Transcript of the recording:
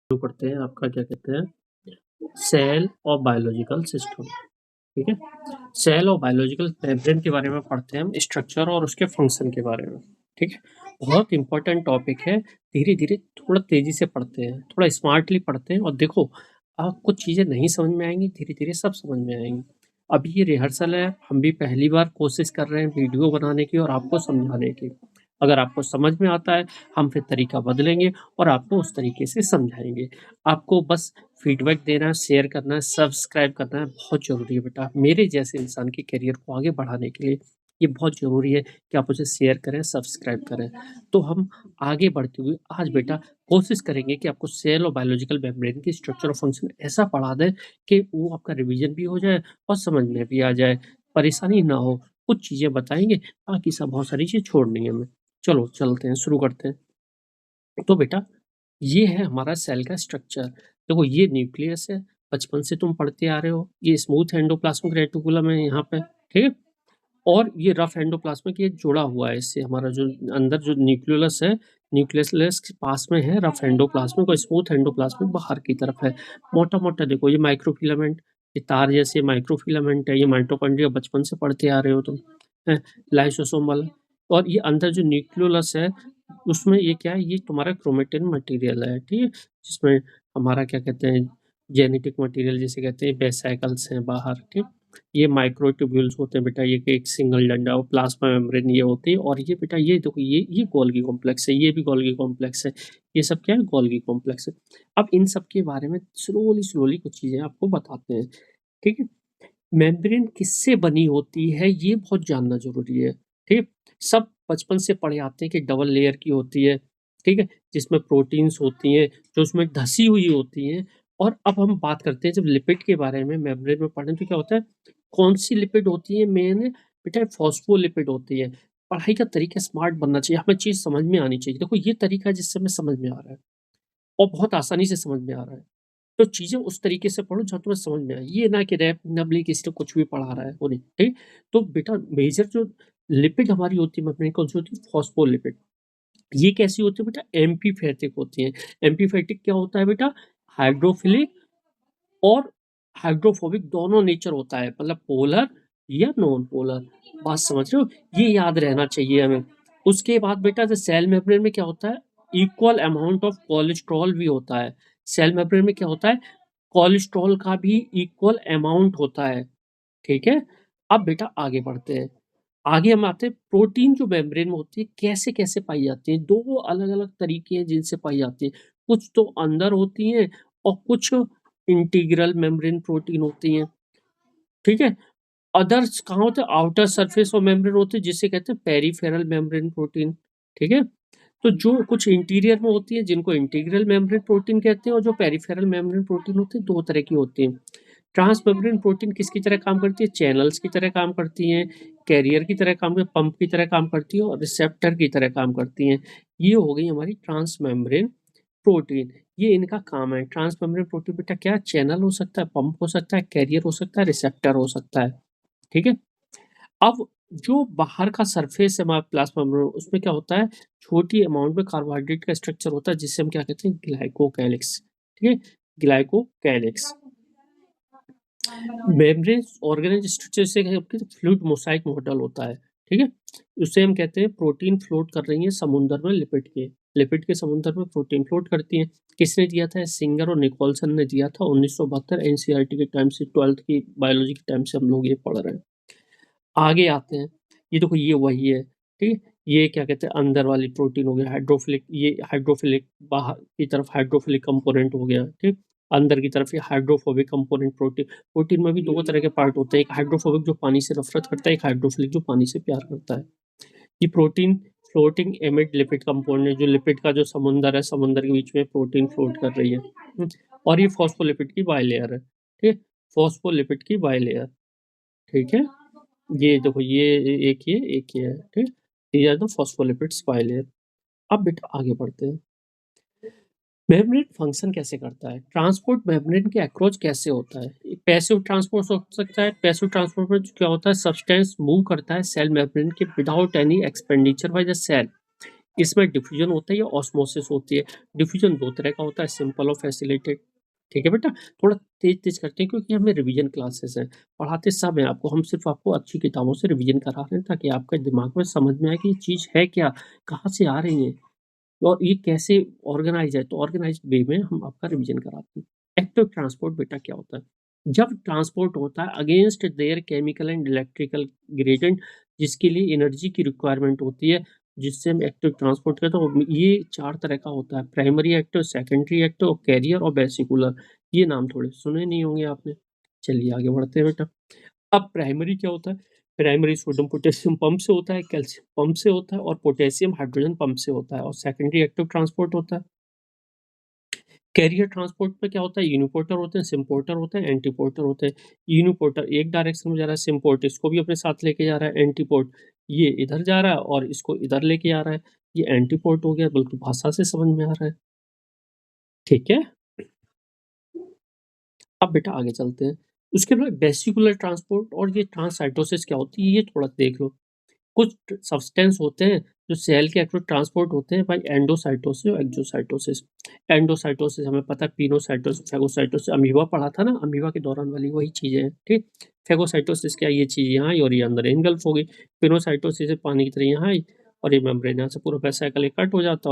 शुरू करते हैं आपका क्या कहते हैं सेल और बायोलॉजिकल सिस्टम। ठीक है, सेल और बायोलॉजिकल मेम्ब्रेन के बारे में पढ़ते हैं हम, स्ट्रक्चर और उसके फंक्शन के बारे में। ठीक है, बहुत इंपॉर्टेंट टॉपिक है। धीरे धीरे थोड़ा तेजी से पढ़ते हैं, थोड़ा स्मार्टली पढ़ते हैं और देखो आप कुछ चीज़ें नहीं समझ में आएंगी, धीरे धीरे सब समझ में आएंगी। अभी ये रिहर्सल है, हम भी पहली बार कोशिश कर रहे हैं वीडियो बनाने की और आपको समझाने की। अगर आपको समझ में आता है हम फिर तरीका बदलेंगे और आपको उस तरीके से समझाएंगे। आपको बस फीडबैक देना है, शेयर करना है, सब्सक्राइब करना है, बहुत ज़रूरी है बेटा। मेरे जैसे इंसान के करियर को आगे बढ़ाने के लिए ये बहुत ज़रूरी है कि आप उसे शेयर करें, सब्सक्राइब करें। तो हम आगे बढ़ते हुए आज बेटा कोशिश करेंगे कि आपको सेल और बायोलॉजिकल मेम्ब्रेन की स्ट्रक्चर और फंक्शन ऐसा पढ़ा दें कि वो आपका रिवीजन भी हो जाए और समझ में भी आ जाए, परेशानी ना हो। कुछ चीज़ें बताएँगे, बाकी सब बहुत सारी चीज़ छोड़नी है हमें। चलो चलते हैं, शुरू करते हैं। तो बेटा ये है हमारा सेल का स्ट्रक्चर। देखो ये न्यूक्लियस है, बचपन से तुम पढ़ते आ रहे हो। ये स्मूथ एंडोप्लाज्मिक रेटिकुलम है यहाँ पे, ठीक है? और ये रफ एंडोप्लाज्मिक ये जुड़ा हुआ है इससे। हमारा जो अंदर जो न्यूक्लियस है, न्यूक्लियस के पास में है रफ एंडोप्लाज्मिक और स्मूथ एंडोप्लाज्मिक बाहर की तरफ है। मोटा-मोटा देखो ये माइक्रोफिलामेंट, ये तार जैसे माइक्रोफिलामेंट है, ये माइटोकॉन्ड्रिया बचपन से पढ़ते आ रहे हो तुम, हैं? लाइसोसोम वाला। और ये अंदर जो न्यूक्लियस है उसमें ये क्या है, ये तुम्हारा क्रोमेटिन मटेरियल है, ठीक है? जिसमें हमारा क्या कहते हैं जेनेटिक मटेरियल जिसे कहते हैं वेसिकल्स हैं बाहर, ठीक? ये माइक्रोट्यूब्यूल्स होते हैं बेटा, ये एक सिंगल डंडा और प्लाज्मा मेम्ब्रेन ये होती है। और ये बेटा ये देखो ये गोल्गी कॉम्प्लेक्स है, ये भी गोल्गी कॉम्प्लेक्स है। ये सब क्या है? गोल्गी कॉम्प्लेक्स है। अब इन सब के बारे में स्लोली कुछ चीज़ें आपको बताते हैं, ठीक है? मेम्ब्रेन किससे बनी होती है ये बहुत जानना ज़रूरी है, ठीक है? सब बचपन से पढ़े आते हैं कि डबल लेयर की होती है, ठीक है? जिसमें प्रोटीन्स होती हैं, जो उसमें धसी हुई होती हैं। और अब हम बात करते हैं जब लिपिड के बारे में मेम्ब्रेन में पढ़ें तो क्या होता है, कौन-सी लिपिड होती है मेन बेटा फॉस्फोलिपिड होती है। पढ़ाई का तरीका स्मार्ट बनना चाहिए, हमें चीज़ समझ में आनी चाहिए। देखो ये तरीका है जिससे हमें समझ में आ रहा है और बहुत आसानी से समझ में आ रहा है। तो चीज़ें उस तरीके से पढ़ो जहाँ तुम्हें समझ में आए। ये ना कि रैप-नबली किसी ने कुछ भी पढ़ा रहा है, वो नहीं, ठीक? तो बेटा मेजर जो लिपिड हमारी होती है मेम्ब्रेन कौन-सी होती है? फॉस्फोलिपिड। ये कैसी होती है बेटा? एम्फीपैथिक होती हैं। एम्फीपैथिक क्या होता है बेटा? हाइड्रोफिलिक और हाइड्रोफोबिक दोनों नेचर होता है, मतलब पोलर या नॉन पोलर। बात समझ रहे हो? ये याद रहना चाहिए हमें। उसके बाद बेटा जो सेल मेम्ब्रेन में क्या होता है? इक्वल अमाउंट ऑफ कोलेस्ट्रॉल भी होता है। सेल मेम्ब्रेन में क्या होता है? कोलेस्ट्रॉल का भी इक्वल अमाउंट होता है, ठीक है? अब बेटा आगे बढ़ते हैं। आगे हम आते हैं प्रोटीन जो मेम्ब्रेन में होती है कैसे-कैसे पाई जाती है? 2 अलग-अलग तरीके हैं जिनसे पाई जाती है। कुछ तो अंदर होती हैं और कुछ इंटीग्रल मेम्ब्रेन प्रोटीन होती हैं, ठीक है? अदर्स कहाँ होते हैं? आउटर सरफेस ऑफ मेम्ब्रेन होते हैं जिसे कहते हैं पेरिफेरल मेम्ब्रेन प्रोटीन, ठीक है? तो जो कुछ इंटीरियर में होती है जिनको इंटीग्रल मेम्ब्रेन प्रोटीन कहते हैं और जो पेरिफेरल मेम्ब्रेन प्रोटीन होते हैं 2 तरह की होती हैं। ट्रांसमेम्ब्रेन प्रोटीन किसकी तरह काम करती है? चैनल्स की तरह काम करती हैं, कैरियर की तरह काम पंप की तरह काम करती है और रिसेप्टर की तरह काम करती हैं। ये हो गई हमारी ट्रांसमेम्ब्रेन प्रोटीन, ये इनका काम है। ट्रांसमेम्ब्रेन प्रोटीन बेटा क्या है? चैनल हो सकता है, पंप हो सकता है, कैरियर हो सकता है, रिसेप्टर हो सकता है, ठीक है? अब जो बाहर का सरफेस है हमारा प्लाज्मा मेम्ब्रेन उसमें क्या होता है? छोटी अमाउंट में कार्बोहाइड्रेट का स्ट्रक्चर होता है जिसे हम क्या कहते हैं? ग्लाइकोकैलिक्स, ठीक है? ग्लाइकोकैलिक्स। मेम्ब्रेन ऑर्गेनाइज स्ट्रक्चर से फ्लूइड मोज़ाइक मॉडल होता है, ठीक है? उसे हम कहते हैं प्रोटीन फ्लोट कर रही है समुद्र में लिपिड के समुद्र में प्रोटीन फ्लोट करती हैं। किसने दिया था? सिंगर और निकोलसन ने दिया था 1972 एनसीईआरटी के टाइम से 12th की बायोलॉजी के टाइम से हम लोग ये पढ़ रहे हैं। आगे आते हैं, ये देखो ये वही है, ठीक है? ये क्या कहते हैं अंदर वाली प्रोटीन हो गया हाइड्रोफिलिक, ये हाइड्रोफिलिक बाहर की तरफ हाइड्रोफिलिक कंपोनेंट हो गया, ठीक? अंदर की तरफ ये हाइड्रोफोबिक कंपोनेंट प्रोटीन। प्रोटीन में भी 2 तरह के पार्ट होते हैं, एक हाइड्रोफोबिक जो पानी से नफ़रत करता है, एक हाइड्रोफिलिक जो पानी से प्यार करता है। ये प्रोटीन फ्लोटिंग एमिड लिपिड कंपाउंड है, जो लिपिड का जो समुंदर है, समुंदर के बीच में प्रोटीन फ्लोट कर रही है। और ये फॉस्फोलिपिड की बाइलेयर है, ठीक है? फॉस्फोलिपिड की बाइलेयर, ठीक है? ये देखो एक ये है, ठीक? These are the phospholipids bilayer. अब बेटा आगे बढ़ते हैं। मेम्ब्रेन फंक्शन कैसे करता है? ट्रांसपोर्ट मेम्ब्रेन के अक्रॉस कैसे होता है? पैसिव ट्रांसपोर्ट हो सकता है। पैसिव ट्रांसपोर्ट में क्या होता है? सब्सटेंस मूव करता है सेल मेम्ब्रेन के without any expenditure by the cell. इसमें डिफ्यूजन होता है या ऑस्मोसिस होती है। डिफ्यूजन 2 तरह का होता है, सिंपल और फैसिलिटेड। ठीक है बेटा? थोड़ा तेज़-तेज़ करते हैं क्योंकि हमें रिवीजन क्लासेस हैं। पढ़ाते सब हैं आपको, हम सिर्फ़ आपको अच्छी किताबों से रिवीजन करा रहे हैं ताकि आपके दिमाग में समझ में आए कि ये चीज़ है क्या? कहाँ से आ रही है? और ये कैसे ऑर्गेनाइज़ है? तो ऑर्गेनाइज़्ड वे में हम आपका रिवीजन कराते हैं। एक्टिव ट्रांसपोर्ट बेटा क्या होता है? जब ट्रांसपोर्ट होता है against their chemical and electrical gradient, जिसके लिए एनर्जी की रिक्वायरमेंट होती है, जिससे हम एक्टिव ट्रांसपोर्ट कहते हैं। तो ये 4 तरह का होता है, primary active, secondary active, carrier और वेसिकुलर। ये नाम थोड़े सुने नहीं होंगे आपने। चलिए आगे बढ़ते हैं बेटा। अब प्राइमरी क्या होता है? प्राइमरी सोडियम पोटेशियम पंप से होता है, कैल्शियम पंप से होता है और पोटेशियम हाइड्रोजन पंप से होता है। और सेकेंडरी एक्टिव ट्रांसपोर्ट होता है। कैरियर ट्रांसपोर्ट में क्या होता है? यूनिपोर्टर होते हैं, सिम्पोर्टर होते हैं, एंटीपोर्टर होते हैं। यूनिपोर्टर एक डायरेक्शन में जा रहा है, सिम्पोर्ट इसको भी अपने साथ लेके जा रहा है, एंटीपोर्ट ये इधर जा रहा है और इसको इधर लेके आ रहा है। ये एंटीपोर्ट हो गया, बिल्कुल भाषा से समझ में आ रहा है। ठीक है? अब बेटा आगे चलते हैं। उसके बाद वेसिकुलर ट्रांसपोर्ट और ये ट्रांससाइटोसिस क्या होती है, ये थोड़ा देख लो। कुछ सब्सटेंस होते हैं जो सेल के एक्टिव ट्रांसपोर्ट होते हैं बाय एंडोसाइटोसिस और एक्सोसाइटोसिस। एंडोसाइटोसिस हमें पता है, पिनोसाइटोसिस, फेगोसाइटोसिस, अमीबा पढ़ा था ना, अमीबा के दौरान वाली वही चीजें हैं। ठीक। फेगोसाइटोसिस क्या, ये चीज यहाँ आई और ये अंदर इनगल्फ हो गई। पिनोसाइटोसिस से पानी की तरह यहाँ आई और ये मेम्ब्रेन यहाँ से पूरा वेसिकल कट हो जाता है।